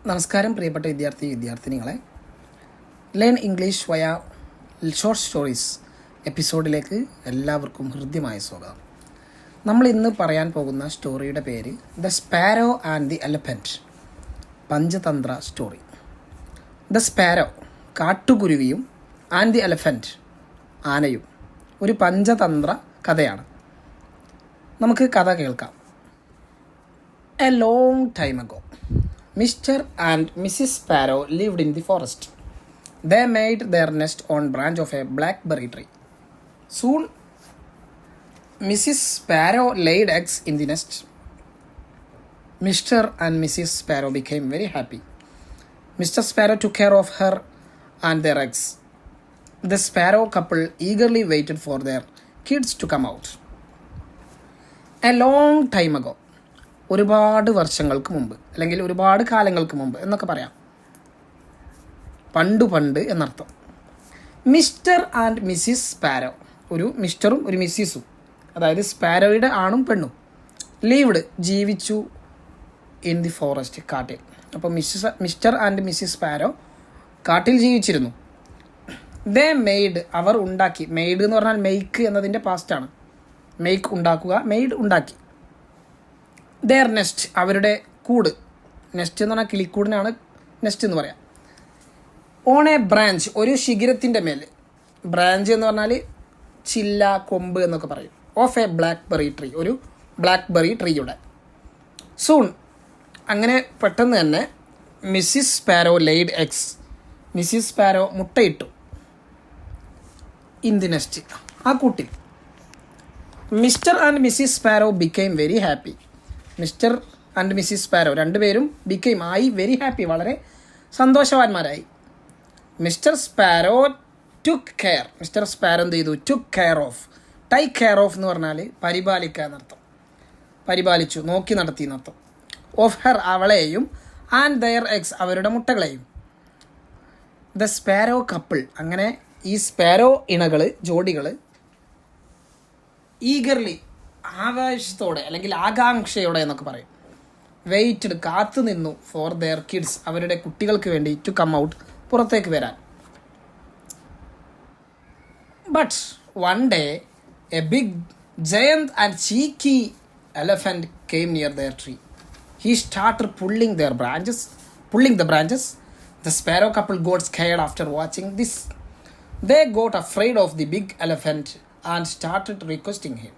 നമസ്കാരം പ്രിയപ്പെട്ട വിദ്യാർത്ഥിനികളെ. Learn English വയ ഷോർട്ട് സ്റ്റോറീസ് എപ്പിസോഡിലേക്ക് എല്ലാവർക്കും ഹൃദ്യമായ സ്വാഗതം. നമ്മൾ ഇന്ന് പറയാൻ പോകുന്ന സ്റ്റോറിയുടെ പേര് the sparrow and the elephant, Panchatantra story. The sparrow കാട്ടുകുരുവിയും ആൻഡ് ദി എലഫൻറ്റ് ആനയും ഒരു പഞ്ചതന്ത്ര കഥയാണ്. നമുക്ക് കഥ കേൾക്കാം. A long time ago, Mr. and Mrs. Sparrow lived in the forest. They made their nest on branch of a blackberry tree. Soon, Mrs. Sparrow laid eggs in the nest. Mr. and Mrs. Sparrow became very happy. Mr. Sparrow took care of her and their eggs. The sparrow couple eagerly waited for their kids to come out. A long time ago, ഒരുപാട് വർഷങ്ങൾക്ക് മുമ്പ് അല്ലെങ്കിൽ ഒരുപാട് കാലങ്ങൾക്ക് മുമ്പ് എന്നൊക്കെ പറയാം, പണ്ട് എന്നർത്ഥം. മിസ്റ്റർ ആൻഡ് മിസ്സിസ് സ്പാരോ, ഒരു മിസ്റ്ററും ഒരു മിസ്സിസും, അതായത് സ്പാരോയുടെ ആണും പെണ്ണും, ലീവ്ഡ് ജീവിച്ചു ഇൻ ദി ഫോറസ്റ്റ്, കാട്ടിൽ. അപ്പോൾ മിസ്റ്റർ ആൻഡ് മിസ്സിസ് സ്പാരോ കാട്ടിൽ ജീവിച്ചിരുന്നു. ദേ മെയ്ഡ്, അവർ ഉണ്ടാക്കി. മെയ്ഡ് എന്ന് പറഞ്ഞാൽ മെയ്ക്ക് എന്നതിൻ്റെ പാസ്റ്റാണ്. മെയ്ക്ക് ഉണ്ടാക്കുക, മെയ്ഡ് ഉണ്ടാക്കി. ദെയർ നെസ്റ്റ്, അവരുടെ കൂട്. നെസ്റ്റ് എന്ന് പറഞ്ഞാൽ കിളിക്കൂടിനാണ് നെസ്റ്റ് എന്ന് പറയാം. ഓൺ എ ബ്രാഞ്ച്, ഒരു ശിഖരത്തിൻ്റെ മേൽ. ബ്രാഞ്ച് എന്ന് പറഞ്ഞാൽ ചില്ല, കൊമ്പ് എന്നൊക്കെ പറയും. ഓഫ് എ ബ്ലാക്ക്ബെറി ട്രീ, ഒരു ബ്ലാക്ക്ബെറി ട്രീയുടെ. സൂൺ, അങ്ങനെ പെട്ടെന്ന് തന്നെ Mrs sparrow laid eggs, Mrs sparrow മുട്ടയിട്ടു. ഇൻ ദി നെസ്റ്റ്, ആ കൂട്ടിൽ. Mr and Mrs sparrow became very happy. Mr and Mrs sparrow രണ്ടുപേരും ബിക്കെയിം ആയി വെരി ഹാപ്പി, വളരെ സന്തോഷവാന്മാരായി. Mr sparrow took care, Mr sparrow എന്ത് ചെയ്തു? Took care of. Take care of എന്ന് പറഞ്ഞാൽ പരിപാലിക്കുക എന്നർത്ഥം. പരിപാലിച്ചു, നോക്കി നടത്തി എന്നർത്ഥം. ഓഫ് ഹെർ, അവളെയും, ആൻഡ് ദെയർ എഗ്സ്, അവരുടെ മുട്ടകളെയും. ദ സ്പാരോ കപ്പിൾ, അങ്ങനെ ഈ സ്പാരോ ഇണകൾ, ജോഡികൾ, ഈഗർലി, ആവേശത്തോടെ അല്ലെങ്കിൽ ആകാംക്ഷയോടെ എന്നൊക്കെ പറയും, വെയിറ്റഡ്, കാത്തു നിന്നു, ഫോർ ദെയർ കിഡ്സ്, അവരുടെ കുട്ടികൾക്ക് വേണ്ടി, ടു കം ഔട്ട്, പുറത്തേക്ക് വരാൻ. But one day a big giant and cheeky elephant came near there tree. He started pulling the branches. The sparrow couple got scared after watching this. They got afraid of the big elephant and started requesting him.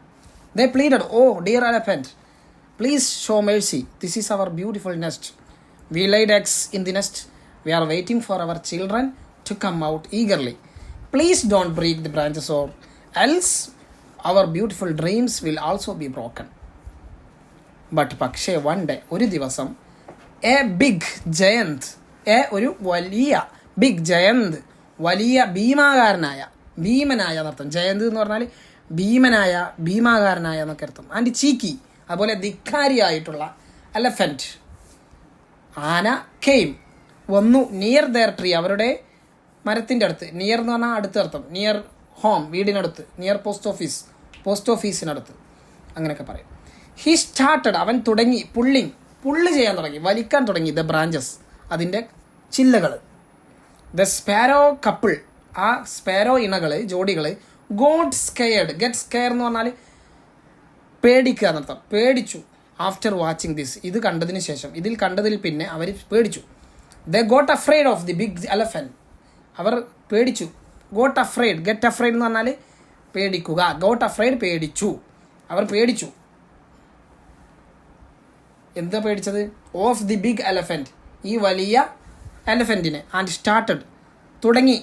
They pleaded, "Oh, dear elephant, please show mercy. This is our beautiful nest. We laid eggs in the nest. We are waiting for our children to come out eagerly. Please don't break the branches or else our beautiful dreams will also be broken." But പക്ഷേ one day, ഒരു ദിവസം, a big giant, ഒരു വലിയ, big giant, വലിയ ഭീമനായ എന്നർത്ഥം. ജയന്ത് എന്ന് പറഞ്ഞാൽ ഭീമാകാരനായ എന്നൊക്കെ അർത്ഥം. ആൻഡ് ചീക്കി, അതുപോലെ ധിക്കാരിയായിട്ടുള്ള എലഫൻറ്റ്, ആന, കെയിം, വന്നു, നിയർ ദെയർ ട്രീ, അവരുടെ മരത്തിൻ്റെ അടുത്ത്. നിയർ എന്ന് പറഞ്ഞാൽ അടുത്ത അർത്ഥം. നിയർ ഹോം, വീടിനടുത്ത്. നിയർ പോസ്റ്റ് ഓഫീസിനടുത്ത്, അങ്ങനെയൊക്കെ പറയും. ഹി സ്റ്റാർട്ടഡ്, അവൻ തുടങ്ങി, പുള്ള് ചെയ്യാൻ തുടങ്ങി, വലിക്കാൻ തുടങ്ങി. ദ ബ്രാഞ്ചസ്, അതിൻ്റെ ചില്ലകൾ. ദ സ്പാരോ കപ്പിൾ, ആ സ്പാരോ ഇണകൾ, ജോഡികൾ, ഗോട്ട് സ്കെയർഡ്. ഗെറ്റ് സ്കെയർ എന്ന് പറഞ്ഞാൽ പേടിക്കുക എന്നർത്ഥം. പേടിച്ചു. ആഫ്റ്റർ വാച്ചിങ് ദിസ്, ഇത് കണ്ടതിന് ശേഷം, ഇതിൽ കണ്ടതിൽ പിന്നെ അവർ പേടിച്ചു. They got afraid of the big elephant, അവർ പേടിച്ചു. ഗോട്ട് അഫ്രൈഡ്, ഗെറ്റ് അഫ്രൈഡ് എന്ന് പറഞ്ഞാൽ പേടിക്കുക. ഗോട്ട് അഫ്രൈഡ്, പേടിച്ചു, അവർ പേടിച്ചു. എന്താ പേടിച്ചത്? ഓഫ് ദി ബിഗ് എലഫൻറ്റ്, ഈ വലിയ എലഫൻറ്റിനെ. ആൻഡ് സ്റ്റാർട്ടഡ്, തുടങ്ങി,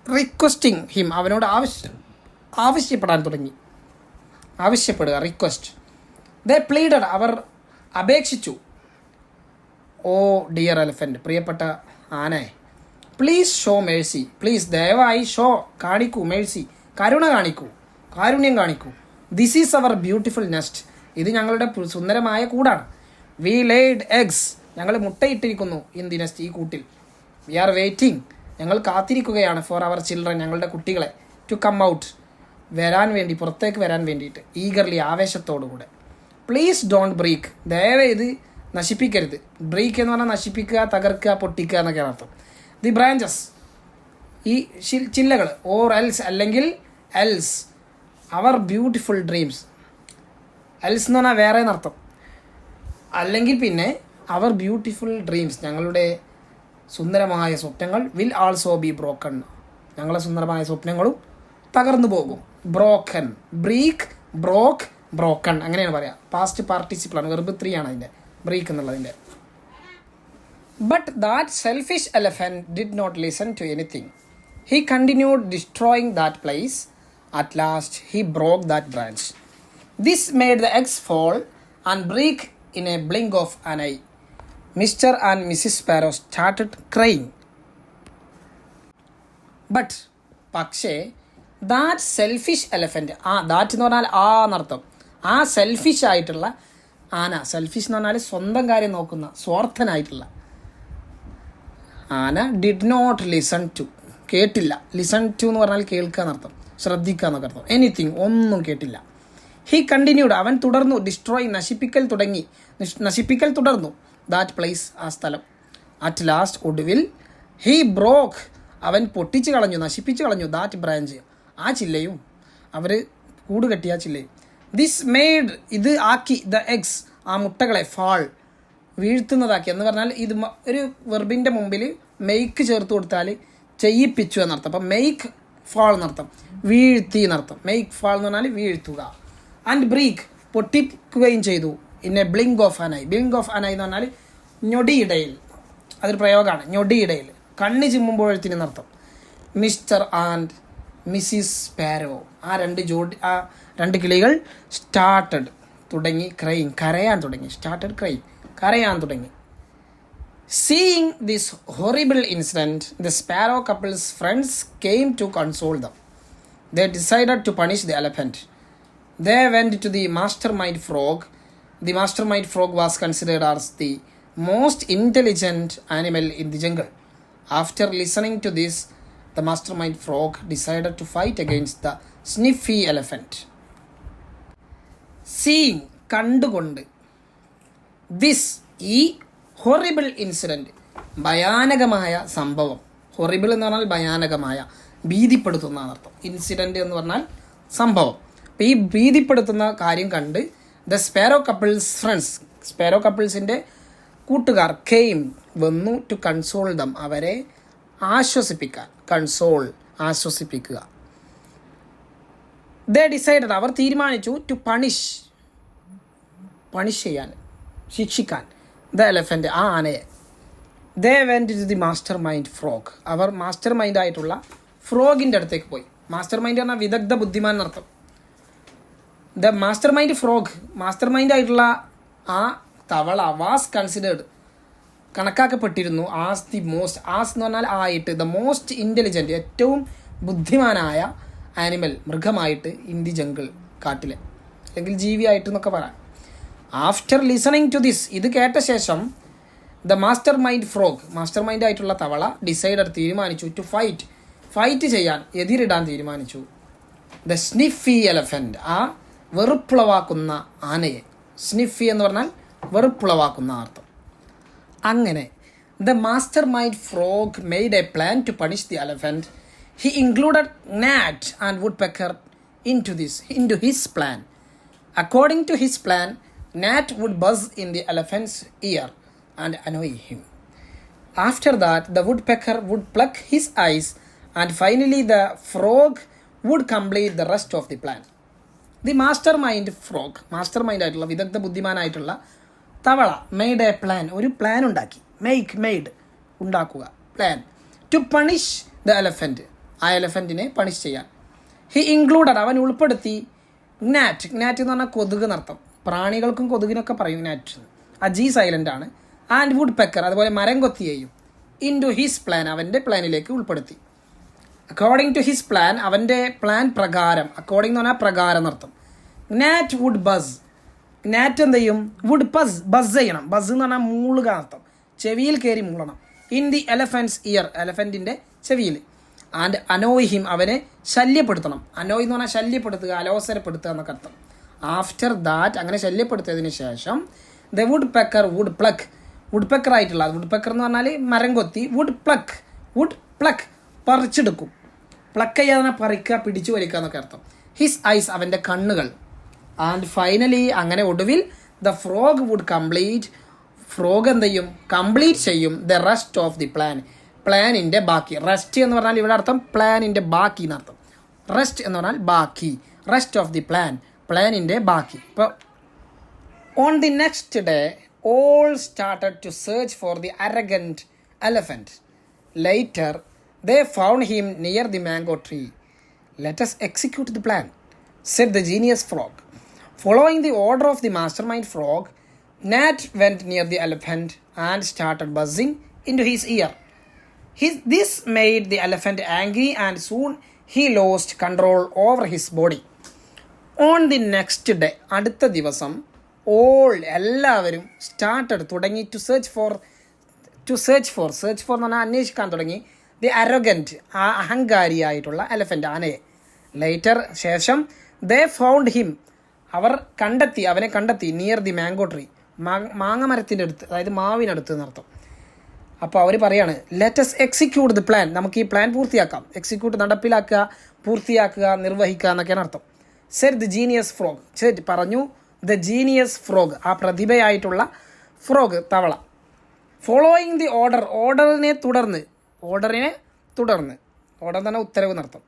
റിക്വസ്റ്റിംഗ് ഹിം, അവനോട് ആവശ്യപ്പെടാൻ തുടങ്ങി. ആവശ്യപ്പെടുക, റിക്വസ്റ്റ്. ദേ പ്ലീഡഡ്, അവർ അപേക്ഷിച്ചു. ഓ ഡിയർ എലഫൻറ്റ്, പ്രിയപ്പെട്ട ആനയെ, പ്ലീസ് ഷോ മേഴ്സി, പ്ലീസ് ദയവായി ഷോ, കാണിക്കൂ, മേഴ്സി, കാരുണ്യം കാണിക്കൂ. This is our beautiful nest, ഇത് ഞങ്ങളുടെ സുന്ദരമായ കൂടാണ്. വി ലെയ്ഡ് എഗ്സ്, ഞങ്ങൾ മുട്ടയിട്ടിരിക്കുന്നു. ഇൻ ദി നെസ്റ്റ്, ഈ കൂട്ടിൽ. വി ആർ വെയിറ്റിംഗ്, ഞങ്ങൾ കാത്തിരിക്കുകയാണ്. ഫോർ അവർ ചിൽഡ്രൻ, ഞങ്ങളുടെ കുട്ടികളെ. ടു കം ഔട്ട്, വരാൻ വേണ്ടി, പുറത്തേക്ക് വരാൻ വേണ്ടിയിട്ട്. ഈഗർലി, ആവേശത്തോടുകൂടെ. പ്ലീസ് ഡോണ്ട് ബ്രേക്ക്, ദയവേത് നശിപ്പിക്കരുത്. ബ്രേക്ക് എന്ന് പറഞ്ഞാൽ നശിപ്പിക്കുക, തകർക്കുക, പൊട്ടിക്കുക എന്നൊക്കെയാണ് അർത്ഥം. ദി ബ്രാഞ്ചസ്, ഈ ചില്ലകൾ, ഓർ എൽസ് അല്ലെങ്കിൽ എൽസ് അവർ ബ്യൂട്ടിഫുൾ ഡ്രീംസ്. എൽസ് എന്ന് പറഞ്ഞാൽ വേറെ എന്നർത്ഥം. അല്ലെങ്കിൽ പിന്നെ അവർ ബ്യൂട്ടിഫുൾ ഡ്രീംസ്, ഞങ്ങളുടെ സുന്ദരമായ സ്വപ്നങ്ങൾ വിൽ ആൾസോ ബി ബ്രോക്കൺ, ഞങ്ങളുടെ സുന്ദരമായ സ്വപ്നങ്ങളും തകർന്നു പോകും. ബ്രോക്കൺ, ബ്രീക്ക്, ബ്രോക്ക്, ബ്രോക്കൺ അങ്ങനെയാണ് പറയാം. പാസ്റ്റ് പാർട്ടിസിപ്പിളാണ്, വെർബ് 3 ആണ് അതിൻ്റെ ബ്രീക്ക് എന്നുള്ളതിൻ്റെ. But that selfish elephant did not listen to anything. He continued destroying that place. At last he broke that branch. This made the eggs fall and break in a blink of an eye. Mr. and Mrs. Sparrow started crying. But പക്ഷേ that selfish elephant, that എന്ന് പറഞ്ഞാൽ എന്നർത്ഥം, ആ selfish ആയിട്ടുള്ള ആന, selfish എന്ന് പറഞ്ഞാൽ സ്വന്തം കാര്യം നോക്കുന്ന സ്വാർത്ഥനായിട്ടുള്ള ആന, ഡിഡ് നോട്ട് ലിസൺ ടു, കേട്ടില്ല. ലിസൺ ടു എന്ന് പറഞ്ഞാൽ കേൾക്കുക എന്നർത്ഥം, ശ്രദ്ധിക്കുക എന്നൊക്കെ അർത്ഥം. എനിത്തിങ്, ഒന്നും കേട്ടില്ല. ഹി കണ്ടിന്യൂഡ്, അവൻ തുടർന്നു. ഡിസ്ട്രോയ്, നശിപ്പിക്കൽ തുടർന്നു. ദാറ്റ് പ്ലേസ്, ആ സ്ഥലം. അറ്റ് ലാസ്റ്റ്, ഒടുവിൽ. ഹി ബ്രോക്ക്, അവൻ പൊട്ടിച്ച് കളഞ്ഞു, നശിപ്പിച്ച് കളഞ്ഞു. ദാറ്റ് ബ്രാഞ്ച്, ആ ചില്ലയും, അവർ കൂടുകെട്ടിയ ചില്ലയും. ദിസ് മെയ്ഡ്, ഇത് ആക്കി. ദ എഗ്സ്, ആ മുട്ടകളെ. ഫാൾ, വീഴ്ത്തുന്നതാക്കി എന്ന് പറഞ്ഞാൽ ഇത് ഒരു വെർബിൻ്റെ മുമ്പിൽ മെയ്ക്ക് ചേർത്ത് കൊടുത്താൽ ചെയ്യിപ്പിച്ചു എന്നർത്ഥം. അപ്പം മെയ്ക്ക് ഫാൾ എന്നർത്ഥം, വീഴ്ത്തി എന്നർത്ഥം. മെയ്ക്ക് ഫാൾ എന്ന് പറഞ്ഞാൽ വീഴ്ത്തുക. ആൻഡ് ബ്രീക്ക്, പൊട്ടിക്കുകയും ചെയ്തു. In A blink of an I. Blink of an I എന്ന് പറഞ്ഞാൽ ഞൊടിയിടയിൽ, അതൊരു പ്രയോഗമാണ്. ഞൊടിയിടയിൽ, കണ്ണ് ചിമ്മുമ്പോഴത്തിനർത്ഥം. മിസ്റ്റർ ആൻഡ് മിസ്സിസ് സ്പാരോ, ആ രണ്ട് കിളികൾ സ്റ്റാർട്ടഡ്, തുടങ്ങി. ക്രൈങ്, കരയാൻ തുടങ്ങി. സ്റ്റാർട്ടഡ് ക്രൈങ്, കരയാൻ തുടങ്ങി. Seeing this horrible incident, the sparrow couples friends came to console them. They decided to punish the elephant. They went to the mastermind frog. The mastermind frog was considered as the most intelligent animal in the jungle. After listening to this, the mastermind frog decided to fight against the sniffy elephant. Seeing, kandukondu. This, ee horrible incident, ഭയാനകമായ സംഭവം. Horrible എന്ന് പറഞ്ഞാൽ ഭയാനകമായ, ഭീതിപ്പെടുത്തുന്ന എന്നർത്ഥം. Incident എന്ന് പറഞ്ഞാൽ സംഭവം. അപ്പോൾ ഈ ഭീതിപ്പെടുത്തുന്ന കാര്യം കണ്ട് the sparrow couples friends, sparrow കപ്പിൾസിൻ്റെ കൂട്ടുകാർ, കെയിം, വന്നു, ടു കൺസോൾ ദം, അവരെ ആശ്വസിപ്പിക്കാൻ. കൺസോൾ, ആശ്വസിപ്പിക്കുക. ദേ ഡിസൈഡഡ്, അവർ തീരുമാനിച്ചു. ടു പണിഷ് ചെയ്യാൻ, ശിക്ഷിക്കാൻ. ദ എലഫൻറ്റ്, ആ ആനയെ. They went to the master mind frog, അവർ മാസ്റ്റർ മൈൻഡ് ആയിട്ടുള്ള ഫ്രോഗിൻ്റെ അടുത്തേക്ക് പോയി. മാസ്റ്റർ മൈൻഡ് പറഞ്ഞാൽ വിദഗ്ധ ബുദ്ധിമാൻ എന്നർത്ഥം. The master mind frog, master mind ആയിട്ടുള്ള ആ തവള, വാസ് കൺസിഡേർഡ്, കണക്കാക്കപ്പെട്ടിരുന്നു. ആസ് ദി മോസ്റ്റ്, ആസ് എന്ന് പറഞ്ഞാൽ ആയിട്ട്, ദ മോസ്റ്റ് ഇൻ്റലിജൻറ്റ്, ഏറ്റവും ബുദ്ധിമാനായ ആനിമൽ, മൃഗമായിട്ട്, ഇൻ ദി ജംഗിൾ, കാട്ടിലെ, അല്ലെങ്കിൽ ജീവിയായിട്ട് എന്നൊക്കെ പറയാം. ആഫ്റ്റർ ലിസണിങ് ടു ദിസ്, ഇത് കേട്ട ശേഷം, the master mind frog, master mind ആയിട്ടുള്ള തവള, ഡിസൈഡഡ്, തീരുമാനിച്ചു. ടു ഫൈറ്റ് ചെയ്യാൻ, എതിരിടാൻ തീരുമാനിച്ചു. ദ സ്നിഫി എലഫൻറ്റ്, ആ വെറുപ്പുളവാക്കുന്ന ആനയെ. സ്നിഫി എന്ന് പറഞ്ഞാൽ വെറുപ്പുളവാക്കുന്ന അർത്ഥം. അങ്ങനെ the master mind frog made a plan to punish the elephant. He included gnat and woodpecker into his plan. According to his plan, gnat would buzz in the elephant's ear and annoy him. After that, the woodpecker would pluck his eyes, and finally the frog would complete the rest of the plan. The master mind frog, master mind ആയിട്ടുള്ള, വിദഗ്ധ ബുദ്ധിമാനായിട്ടുള്ള തവള, made a plan, ഒരു plan ഉണ്ടാക്കി. Made, ഉണ്ടാക്കുക, plan. To punish the elephant, ആ എലഫൻറ്റിനെ punish ചെയ്യാൻ. ഹി ഇൻക്ലൂഡഡ്, അവൻ ഉൾപ്പെടുത്തി. gnat എന്ന് പറഞ്ഞാൽ കൊതുക് എന്നർത്ഥം. പ്രാണികൾക്കും കൊതുകിനൊക്കെ പറയും gnat. ആ ജി സൈലൻ്റ് ആണ്. ആൻഡ് വുഡ് പെക്കർ, അതുപോലെ മരം കൊത്തിയെയും. ഇൻ ടു ഹിസ് പ്ലാൻ, അവൻ്റെ പ്ലാനിലേക്ക് ഉൾപ്പെടുത്തി. അക്കോർഡിംഗ് ടു ഹിസ് പ്ലാൻ, അവൻ്റെ പ്ലാൻ പ്രകാരം. അക്കോർഡിംഗ് എന്ന് പറഞ്ഞാൽ പ്രകാരം എന്നർത്ഥം. gnat വുഡ് ബസ്, gnat എന്ത് ചെയ്യും? വുഡ് ബസ് ചെയ്യണം. ബസ് എന്ന് പറഞ്ഞാൽ മൂളുക അർത്ഥം, ചെവിയിൽ കയറി മൂളണം. ഇൻ ദി എലഫൻറ്റ്സ് ഇയർ, എലഫൻറ്റിൻ്റെ ചെവിയിൽ. ആൻഡ് അനോയ് ഹിം, അവനെ ശല്യപ്പെടുത്തണം. അനോയ് എന്ന് പറഞ്ഞാൽ ശല്യപ്പെടുത്തുക, അലോസരപ്പെടുത്തുക എന്നൊക്കെ അർത്ഥം. ആഫ്റ്റർ ദാറ്റ്, അങ്ങനെ ശല്യപ്പെടുത്തിയതിന് ശേഷം, the woodpecker wood pluck, woodpecker ആയിട്ടുള്ള, വുഡ് പെക്കർ എന്ന് പറഞ്ഞാൽ മരം കൊത്തി, വുഡ് പ്ലക്ക് പറിച്ചെടുക്കും. പ്ലക്ക് ചെയ്യാതെ പറിക്കുക, പിടിച്ചു വലിക്കുക എന്നൊക്കെ അർത്ഥം. ഹിസ് ഐസ് അവൻ്റെ കണ്ണുകൾ. ആൻഡ് ഫൈനലി അങ്ങനെ ഒടുവിൽ the frog would complete, frog എന്ത് ചെയ്യും, കംപ്ലീറ്റ് ചെയ്യും the rest of the plan, പ്ലാനിൻ്റെ ബാക്കി. റെസ്റ്റ് എന്ന് പറഞ്ഞാൽ ഇവിടെ അർത്ഥം പ്ലാനിൻ്റെ ബാക്കി എന്നർത്ഥം. റെസ്റ്റ് എന്ന് പറഞ്ഞാൽ ബാക്കി, റെസ്റ്റ് ഓഫ് ദി പ്ലാൻ, പ്ലാനിൻ്റെ ബാക്കി. ഇപ്പോൾ on the next day all started to search for the arrogant elephant. Later, they found him near the mango tree. Let us execute the plan, said the genius frog. Following the order of the mastermind frog, Nat went near the elephant and started buzzing into his ear. This made the elephant angry and soon he lost control over his body. On the next day, അടുത്ത ദിവസം എല്ലാവരും started തുടങ്ങി to search for എന്ന് പറഞ്ഞാൽ അന്വേഷിക്കാൻ തുടങ്ങി the അരോഗൻറ്റ്, ആ അഹങ്കാരിയായിട്ടുള്ള elephant, ആനയെ. ലേറ്റർ ശേഷം ദേ ഫൗണ്ട് ഹിം, അവനെ കണ്ടെത്തി നിയർ ദി മാംഗോ ട്രീ, മാങ്ങ മരത്തിൻ്റെ അടുത്ത്, അതായത് മാവിനടുത്ത് എന്നർത്ഥം. അപ്പോൾ അവർ പറയാണ് ലെറ്റസ് എക്സിക്യൂട്ട് ദി പ്ലാൻ, നമുക്ക് ഈ പ്ലാൻ പൂർത്തിയാക്കാം. എക്സിക്യൂട്ട് നടപ്പിലാക്കുക, പൂർത്തിയാക്കുക, നിർവഹിക്കുക എന്നൊക്കെയാണ് അർത്ഥം. Said the genius frog, said പറഞ്ഞു ദ ജീനിയസ് ഫ്രോഗ്, ആ പ്രതിഭയായിട്ടുള്ള ഫ്രോഗ്, തവള. ഫോളോയിങ് ദി ഓർഡറിനെ തുടർന്ന്, ഓർഡർ തന്നെ ഉത്തരവ് നടത്തും.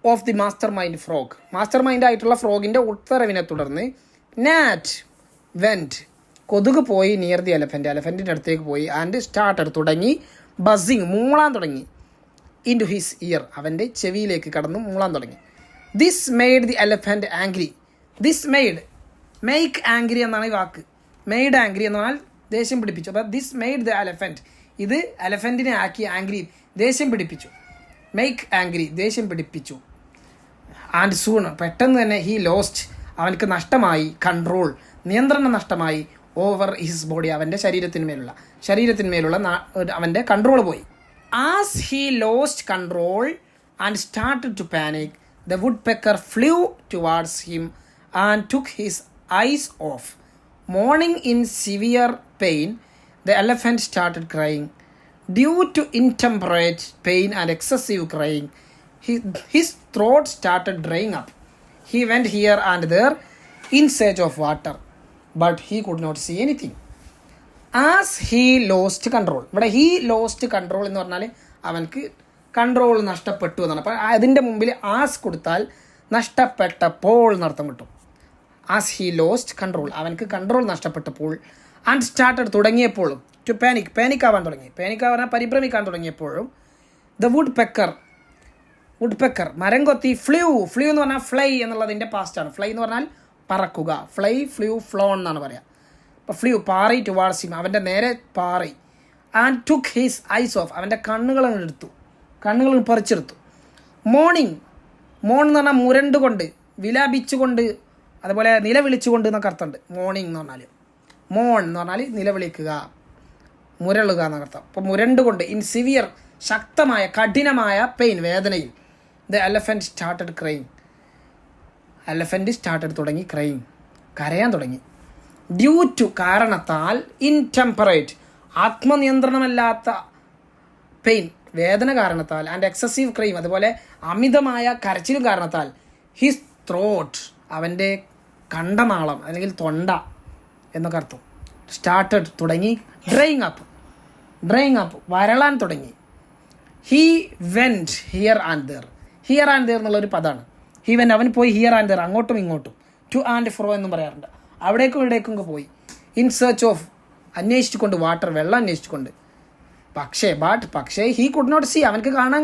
Of the master mind frog, master mind ആയിട്ടുള്ള ഫ്രോഗിൻ്റെ ഉത്തരവിനെ തുടർന്ന് നാറ്റ് വെൻറ്റ്, കൊതുക് പോയി നിയർ ദി എലഫൻറ്റിൻ്റെ അടുത്തേക്ക് പോയി. ആൻഡ് സ്റ്റാർട്ടഡ് തുടങ്ങി, ബസ്സിങ് മൂളാൻ തുടങ്ങി. ഇൻ ടു ഹിസ് ഇയർ, അവൻ്റെ ചെവിയിലേക്ക് കടന്നു മൂളാൻ തുടങ്ങി. This made the elephant angry. This make angry എന്നാണ് ഈ വാക്ക്. മെയ്ഡ് ആംഗ്രി എന്ന് പറഞ്ഞാൽ ദേഷ്യം പിടിപ്പിച്ചു. അപ്പോൾ ദിസ് മെയ്ഡ് ദ എലഫൻറ്റ്, ഇത് എലഫൻറ്റിനെ ആക്കി ആംഗ്രി, ദേഷ്യം പിടിപ്പിച്ചു. മെയ്ക്ക് ആംഗ്രി, ദേഷ്യം പിടിപ്പിച്ചു. ആൻഡ് സൂൺ, പെട്ടെന്ന് തന്നെ ഹി ലോസ്റ്റ്, അവനക്ക് നഷ്ടമായി കൺട്രോൾ, നിയന്ത്രണം നഷ്ടമായി. ഓവർ ഹിസ് ബോഡി, അവൻ്റെ ശരീരത്തിന്മേലുള്ള അവൻ്റെ കൺട്രോൾ പോയി. As he lost control and started to panic, the woodpecker flew towards him and took his eyes off. Mourning in severe pain, the elephant started crying. Due to intemperate pain and excessive crying, his throat started drying up. He went here and there in search of water, but he could not see anything. As he lost control, ഇവിടെ he lost control എന്ന് പറഞ്ഞാൽ അവനക്ക് control നഷ്ടപ്പെട്ടു എന്നാണ്. അപ്പോൾ അതിൻ്റെ മുമ്പിൽ as കൊടുത്താൽ നഷ്ടപ്പെട്ടപ്പോൾ എന്നർത്ഥം കിട്ടും. ആസ് ഹി ലോസ്റ്റ് കൺട്രോൾ, അവനക്ക് കൺട്രോൾ നഷ്ടപ്പെട്ടപ്പോൾ. ആൻഡ് സ്റ്റാർട്ടഡ് തുടങ്ങിയപ്പോഴും, ടു പാനിക്കാവാൻ തുടങ്ങി, പാനിക്കാവാൻ പരിഭ്രമിക്കാൻ തുടങ്ങിയപ്പോഴും. ദ വുഡ് പെക്കർ മരം കൊത്തി. ഫ്ലൂ എന്ന് പറഞ്ഞാൽ ഫ്ലൈ എന്നുള്ളതിൻ്റെ പാസ്റ്റാണ്. ഫ്ലൈ എന്ന് പറഞ്ഞാൽ പറക്കുക, ഫ്ലൂ ഫ്ലോൺ എന്നാണ് പറയുക. അപ്പോൾ ഫ്ലൂ പാറി ടുവാർഡ്സ് ഹിം, അവൻ്റെ നേരെ പാറി. And took his eyes of, അവൻ്റെ കണ്ണുകൾ പറിച്ചെടുത്തു. മോൺ എന്ന് പറഞ്ഞാൽ മുരണ്ടുകൊണ്ട്, വിലാപിച്ചുകൊണ്ട്, അതുപോലെ നിലവിളിച്ചുകൊണ്ട് എന്നൊക്കെ അർത്ഥമുണ്ട്. മോർണിംഗ് എന്ന് പറഞ്ഞാൽ നിലവിളിക്കുക, മുരളുക എന്നൊക്കെ അർത്ഥം. അപ്പോൾ മുരണ്ടുകൊണ്ട്, ഇൻ സിവിയർ, ശക്തമായ കഠിനമായ പെയിൻ, വേദനയിൽ. ദ എലഫൻറ്റ് സ്റ്റാർട്ടഡ് ക്രൈയിങ്, തുടങ്ങി ക്രൈയിങ്, കരയാൻ തുടങ്ങി. ഡ്യൂ ടു, കാരണത്താൽ. ഇൻടെമ്പറേറ്റ്, ആത്മനിയന്ത്രണമല്ലാത്ത പെയിൻ, വേദന കാരണത്താൽ. ആൻഡ് എക്സസീവ് ക്രൈം, അതുപോലെ അമിതമായ കരച്ചിലും കാരണത്താൽ. ഹിസ് ത്രോട്ട്, അവൻ്റെ കണ്ടനാളം അല്ലെങ്കിൽ തൊണ്ട എന്നൊക്കെ അർത്ഥം. സ്റ്റാർട്ടഡ് തുടങ്ങി. ഡ്രൈയിങ് അപ്പ് വരളാൻ തുടങ്ങി. He went here and there എന്നുള്ളൊരു പദമാണ്. അവൻ പോയി ഹിയർ ആൻഡ് ദർ, അങ്ങോട്ടും ഇങ്ങോട്ടും. ടു ആൻഡ് ഫ്രോ എന്നും പറയാറുണ്ട്. അവിടേക്കും ഇവിടേക്കും പോയി. ഇൻ സെർച്ച് ഓഫ്, അന്വേഷിച്ചുകൊണ്ട്, വാട്ടർ, വെള്ളം അന്വേഷിച്ചുകൊണ്ട്. പക്ഷേ ഹീ കുഡ് നോട്ട് സീ, അവനക്ക് കാണാൻ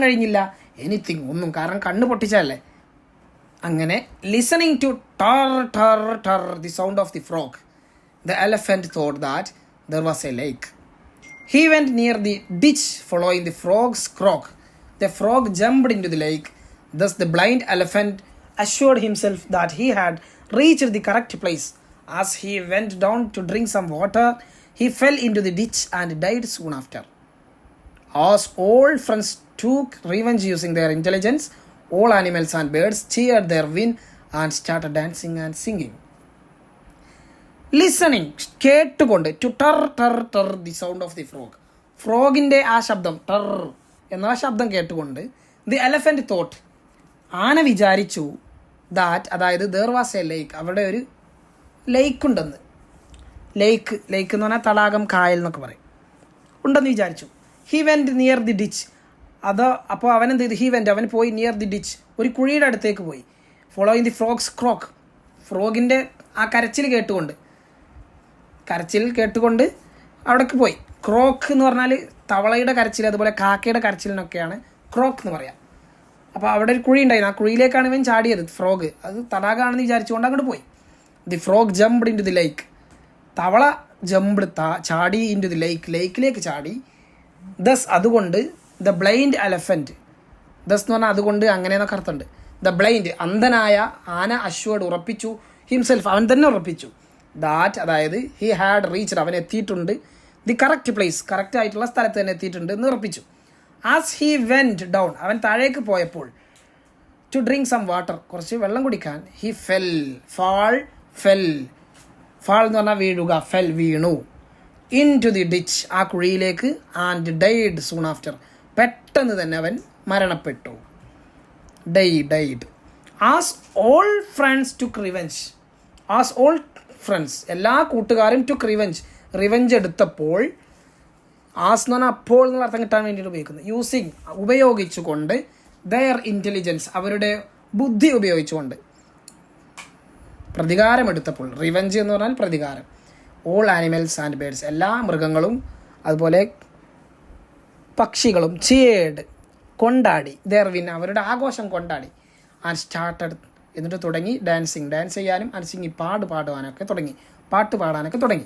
കഴിഞ്ഞില്ല എനിത്തിങ്, ഒന്നും. കാരണം കണ്ണ് പൊട്ടിച്ചല്ലേ. അങ്ങനെ ലിസണിങ് ടു ടർ the sound of the frog, the elephant thought that there was a lake. He went near the ditch following the frogs croak. The frog jumped into the lake. Thus the blind elephant assured himself that he had reached the correct place. As he went down to drink some water, he fell into the ditch and died soon after. As all friends took revenge using their intelligence, all animals and birds cheered their win and started dancing and singing. Listening കേട്ടുകൊണ്ട് to ടർ ടർ ടർ the sound of the frog. ഫ്രോഗിൻ്റെ ആ ശബ്ദം ടർ എന്ന ശബ്ദം കേട്ടുകൊണ്ട് ദി എലഫൻറ്റ് തോട്ട് ആന വിചാരിച്ചു ദാറ്റ് അതായത് ദർ വാസ് എ ലേക്ക് അവിടെ ഒരു ലേക്ക് ഉണ്ടെന്ന്. ലേക്ക് എന്ന് പറഞ്ഞാൽ തടാകം കായൽ എന്നൊക്കെ പറയും ഉണ്ടെന്ന് വിചാരിച്ചു. He went near the ditch അപ്പോൾ അവൻ എന്ത് ചെയ്തു? അവൻ പോയി നിയർ ദി ഡിച്ച് ഒരു കുഴിയുടെ അടുത്തേക്ക് പോയി. ഫോളോയിങ് ദി ഫ്രോഗ്സ് ക്രോക്ക് ഫ്രോഗിൻ്റെ ആ കരച്ചിൽ കേട്ടുകൊണ്ട് അവിടേക്ക് പോയി. ക്രോക്ക് എന്ന് പറഞ്ഞാൽ തവളയുടെ കരച്ചിൽ അതുപോലെ കാക്കയുടെ കരച്ചിലിനൊക്കെയാണ് ക്രോക്ക് എന്ന് പറയാം. അപ്പോൾ അവിടെ ഒരു കുഴി ഉണ്ടായിരുന്നു, ആ കുഴിയിലേക്കാണ് ഇവൻ ചാടിയത് ഫ്രോഗ്. അത് തടാകമാണെന്ന് വിചാരിച്ചുകൊണ്ട് അങ്ങോട്ട് പോയി. The frog jumped into the lake തവള ചാടി ഇൻ ടു ദി ലേക്കിലേക്ക് ചാടി. ദസ് അതുകൊണ്ട് ദ ബ്ലൈൻഡ് എലഫൻറ്റ് ദസ് എന്ന് പറഞ്ഞാൽ അതുകൊണ്ട് അങ്ങനെയെന്നൊക്കെ അർത്ഥമുണ്ട്. ദ ബ്ലൈൻഡ് അന്ധനായ ആന അശ്വേർഡ് ഉറപ്പിച്ചു ഹിംസെൽഫ് അവൻ തന്നെ ഉറപ്പിച്ചു ദാറ്റ് അതായത് ഹി ഹാഡ് റീച്ച്ഡ് അവൻ എത്തിയിട്ടുണ്ട് ദി കറക്റ്റ് പ്ലേസ് കറക്റ്റ് ആയിട്ടുള്ള സ്ഥലത്ത് തന്നെ എത്തിയിട്ടുണ്ട് എന്ന് ഉറപ്പിച്ചു. ആസ് ഹി വെൻറ്റ് ഡൗൺ അവൻ താഴേക്ക് പോയപ്പോൾ ടു ഡ്രിങ്ക് സം വാട്ടർ കുറച്ച് വെള്ളം കുടിക്കാൻ ഹി ഫാൾ എന്ന് പറഞ്ഞാൽ വീഴുക, വീണു ഇൻ ടു ദി ഡിച്ച് ആ കുഴിയിലേക്ക് ആൻഡ് ഡൈഡ് സൂൺ ആഫ്റ്റർ പെട്ടെന്ന് തന്നെ അവൻ മരണപ്പെട്ടു. Died as all friends took revenge എല്ലാ കൂട്ടുകാരും ടുക്ക് റിവെഞ്ച് എടുത്തപ്പോൾ ആസ് എന്ന് പറഞ്ഞാൽ അപ്പോൾ എന്നുള്ള അർത്ഥം കിട്ടാൻ വേണ്ടിയിട്ട് ഉപയോഗിക്കുന്നത്. ഉപയോഗിച്ചുകൊണ്ട് ദയർ ഇൻ്റലിജൻസ് അവരുടെ ബുദ്ധി ഉപയോഗിച്ചുകൊണ്ട് പ്രതികാരമെടുത്തപ്പോൾ റിവെഞ്ച് എന്ന് പറഞ്ഞാൽ പ്രതികാരം. ഓൾ ആനിമൽസ് ആൻഡ് ബേഡ്സ് എല്ലാ മൃഗങ്ങളും അതുപോലെ പക്ഷികളും ചിയേർഡ് കൊണ്ടാടി ദെയർ വിൻ അവരുടെ ആഘോഷം കൊണ്ടാടി. ആൻഡ് സ്റ്റാർട്ടഡ് എന്നിട്ട് തുടങ്ങി ഡാൻസ് ചെയ്യാനും ആൻഡ് സിംഗിങ് പാട്ട് പാടാനൊക്കെ തുടങ്ങി.